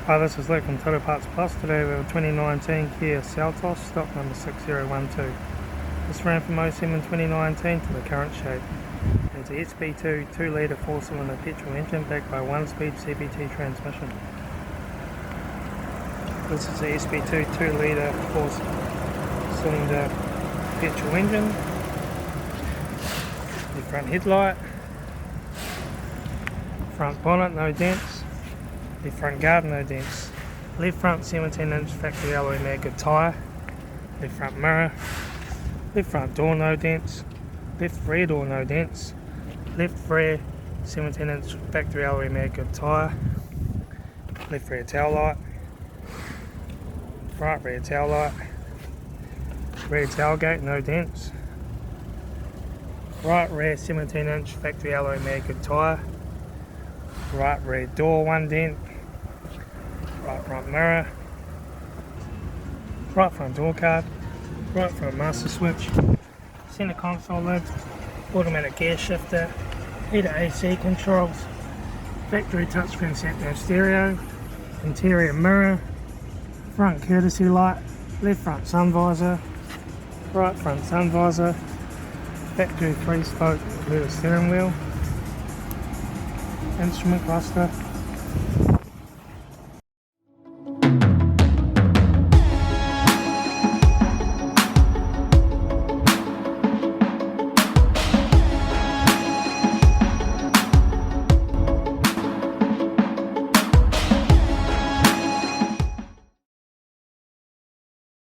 Hi, this is Luke from Total Parts Plus. Today we have a 2019 Kia Seltos, stock number 6012. This ran from 07 2019 to the current shape. It's a SB2 2-litre 4-cylinder petrol engine backed by 1-speed CBT transmission. This is a SB2 2-litre 4-cylinder petrol engine. The front headlight, front bonnet no dents, the front guard no dents, left front 17-inch factory alloy maggot tyre, left front mirror, left front door no dents, left rear door no dents, left rear 17-inch factory alloy maggot tyre, left rear taillight, right rear taillight, rear tailgate no dents, right rear 17-inch factory alloy maggot tyre, right rear door 1 dent, right front mirror, right front door card, right front master switch, centre console lid, automatic gear shifter, heater AC controls, factory touchscreen sat-nav stereo, interior mirror, front courtesy light, left front sun visor, right front sun visor, factory 3-spoke leather steering wheel, instrument cluster,